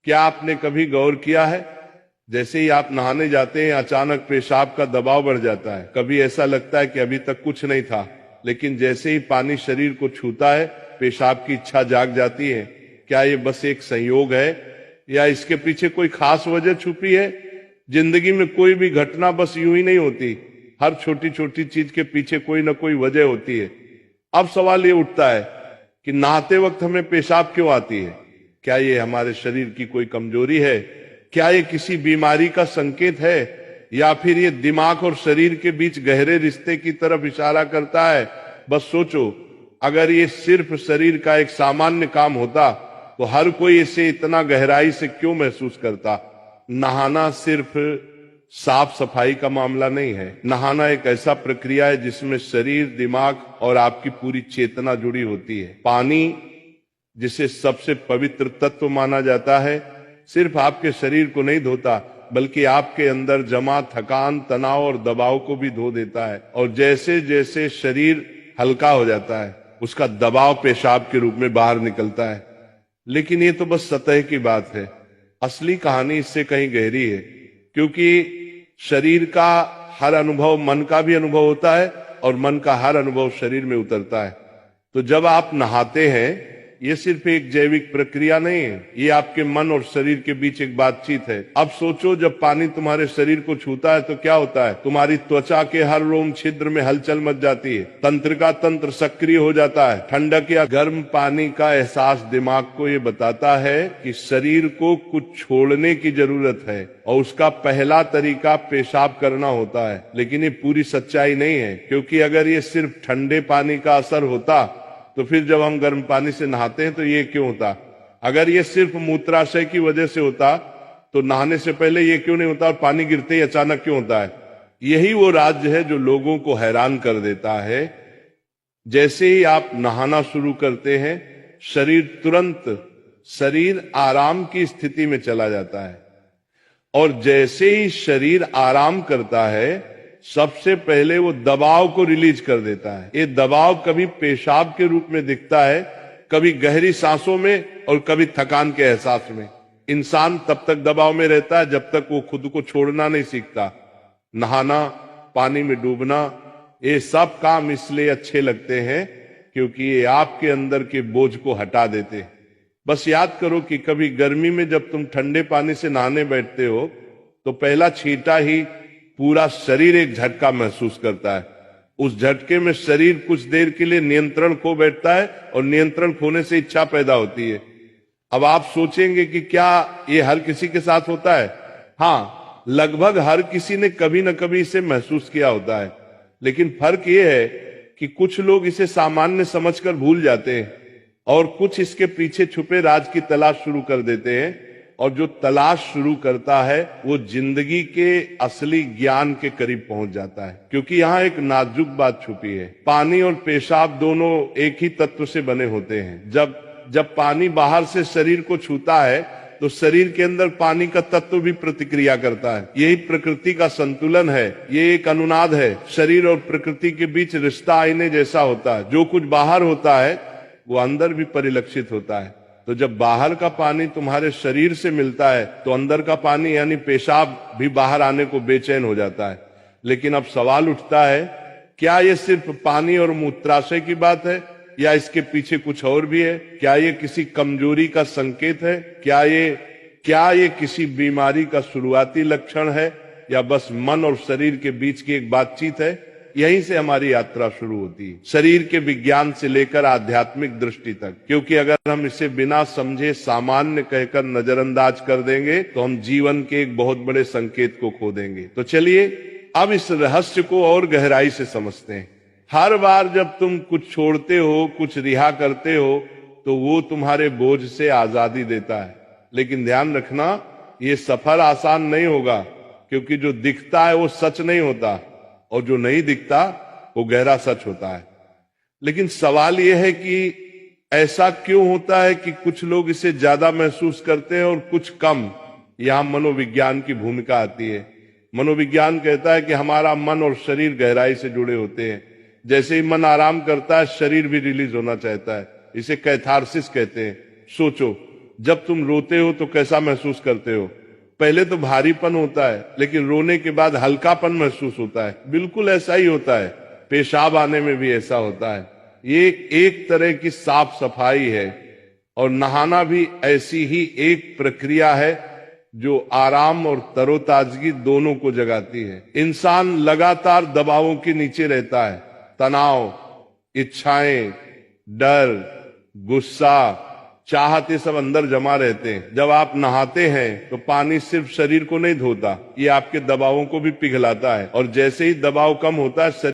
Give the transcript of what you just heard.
क्या आपने कभी गौर किया है, जैसे ही आप नहाने जाते हैं अचानक पेशाब का दबाव बढ़ जाता है। कभी ऐसा लगता है कि अभी तक कुछ नहीं था, लेकिन जैसे ही पानी शरीर को छूता है पेशाब की इच्छा जाग जाती है। क्या ये बस एक संयोग है या इसके पीछे कोई खास वजह छुपी है? जिंदगी में कोई भी घटना बस यूं ही नहीं होती, हर छोटी छोटी चीज के पीछे कोई ना कोई वजह होती है। अब सवाल ये उठता है कि नहाते वक्त हमें पेशाब क्यों आती है? क्या ये हमारे शरीर की कोई कमजोरी है? क्या ये किसी बीमारी का संकेत है, या फिर ये दिमाग और शरीर के बीच गहरे रिश्ते की तरफ इशारा करता है? बस सोचो, अगर ये सिर्फ शरीर का एक सामान्य काम होता तो हर कोई इसे इतना गहराई से क्यों महसूस करता? नहाना सिर्फ साफ सफाई का मामला नहीं है। नहाना एक ऐसा प्रक्रिया है जिसमें शरीर, दिमाग और आपकी पूरी चेतना जुड़ी होती है। पानी, जिसे सबसे पवित्र तत्व माना जाता है, सिर्फ आपके शरीर को नहीं धोता बल्कि आपके अंदर जमा थकान, तनाव और दबाव को भी धो देता है। और जैसे जैसे शरीर हल्का हो जाता है उसका दबाव पेशाब के रूप में बाहर निकलता है। लेकिन ये तो बस सतह की बात है, असली कहानी इससे कहीं गहरी है। क्योंकि शरीर का हर अनुभव मन का भी अनुभव होता है और मन का हर अनुभव शरीर में उतरता है। तो जब आप नहाते हैं ये सिर्फ एक जैविक प्रक्रिया नहीं है, ये आपके मन और शरीर के बीच एक बातचीत है। अब सोचो, जब पानी तुम्हारे शरीर को छूता है तो क्या होता है? तुम्हारी त्वचा के हर रोम छिद्र में हलचल मच जाती है, तंत्र का तंत्र सक्रिय हो जाता है। ठंडक या गर्म पानी का एहसास दिमाग को ये बताता है कि शरीर को कुछ छोड़ने की जरूरत है और उसका पहला तरीका पेशाब करना होता है। लेकिन ये पूरी सच्चाई नहीं है, क्योंकि अगर ये सिर्फ ठंडे पानी का असर होता तो फिर जब हम गर्म पानी से नहाते हैं तो ये क्यों होता? अगर ये सिर्फ मूत्राशय की वजह से होता तो नहाने से पहले ये क्यों नहीं होता और पानी गिरते ही अचानक क्यों होता है? यही वो राज्य है जो लोगों को हैरान कर देता है। जैसे ही आप नहाना शुरू करते हैं शरीर आराम की स्थिति में चला जाता है, और जैसे ही शरीर आराम करता है सबसे पहले वो दबाव को रिलीज कर देता है। ये दबाव कभी पेशाब के रूप में दिखता है, कभी गहरी सांसों में और कभी थकान के एहसास में। इंसान तब तक दबाव में रहता है जब तक वो खुद को छोड़ना नहीं सीखता। नहाना, पानी में डूबना, ये सब काम इसलिए अच्छे लगते हैं क्योंकि ये आपके अंदर के बोझ को हटा देते हैं। बस याद करो कि कभी गर्मी में जब तुम ठंडे पानी से नहाने बैठते हो तो पहला छींटा ही पूरा शरीर एक झटका महसूस करता है। उस झटके में शरीर कुछ देर के लिए नियंत्रण खो बैठता है और नियंत्रण खोने से इच्छा पैदा होती है। अब आप सोचेंगे कि क्या ये हर किसी के साथ होता है? हाँ, लगभग हर किसी ने कभी न कभी इसे महसूस किया होता है। लेकिन फर्क ये है कि कुछ लोग इसे सामान्य समझकर भूल जाते हैं और कुछ इसके पीछे छुपे राज की तलाश शुरू कर देते हैं। और जो तलाश शुरू करता है वो जिंदगी के असली ज्ञान के करीब पहुंच जाता है। क्योंकि यहाँ एक नाजुक बात छुपी है। पानी और पेशाब दोनों एक ही तत्व से बने होते हैं। जब पानी बाहर से शरीर को छूता है तो शरीर के अंदर पानी का तत्व भी प्रतिक्रिया करता है। यही प्रकृति का संतुलन है, ये एक अनुनाद है। शरीर और प्रकृति के बीच रिश्ता आईने जैसा होता है। जो कुछ बाहर होता है वो अंदर भी परिलक्षित होता है। तो जब बाहर का पानी तुम्हारे शरीर से मिलता है तो अंदर का पानी यानी पेशाब भी बाहर आने को बेचैन हो जाता है। लेकिन अब सवाल उठता है, क्या ये सिर्फ पानी और मूत्राशय की बात है या इसके पीछे कुछ और भी है? क्या ये किसी कमजोरी का संकेत है? क्या ये किसी बीमारी का शुरुआती लक्षण है, या बस मन और शरीर के बीच की एक बातचीत है? यहीं से हमारी यात्रा शुरू होती है, शरीर के विज्ञान से लेकर आध्यात्मिक दृष्टि तक। क्योंकि अगर हम इसे बिना समझे सामान्य कहकर नजरअंदाज कर देंगे तो हम जीवन के एक बहुत बड़े संकेत को खो देंगे। तो चलिए अब इस रहस्य को और गहराई से समझते हैं। हर बार जब तुम कुछ छोड़ते हो, कुछ रिहा करते हो, तो वो तुम्हारे बोझ से आजादी देता है। लेकिन ध्यान रखना, ये सफर आसान नहीं होगा, क्योंकि जो दिखता है वो सच नहीं होता और जो नहीं दिखता वो गहरा सच होता है। लेकिन सवाल यह है कि ऐसा क्यों होता है कि कुछ लोग इसे ज्यादा महसूस करते हैं और कुछ कम? यहां मनोविज्ञान की भूमिका आती है। मनोविज्ञान कहता है कि हमारा मन और शरीर गहराई से जुड़े होते हैं। जैसे ही मन आराम करता है शरीर भी रिलीज होना चाहता है। इसे कैथारसिस कहते हैं। सोचो, जब तुम रोते हो तो कैसा महसूस करते हो? पहले तो भारीपन होता है, लेकिन रोने के बाद हल्कापन महसूस होता है। बिल्कुल ऐसा ही होता है, पेशाब आने में भी ऐसा होता है। ये एक तरह की साफ सफाई है, और नहाना भी ऐसी ही एक प्रक्रिया है जो आराम और तरोताजगी दोनों को जगाती है। इंसान लगातार दबावों के नीचे रहता है, तनाव, इच्छाएं, डर, गुस्सा, चाहत, ये सब अंदर जमा रहते हैं। जब आप नहाते हैं तो पानी सिर्फ शरीर को नहीं धोता, ये आपके दबावों को भी पिघलाता है, और जैसे ही दबाव कम होता है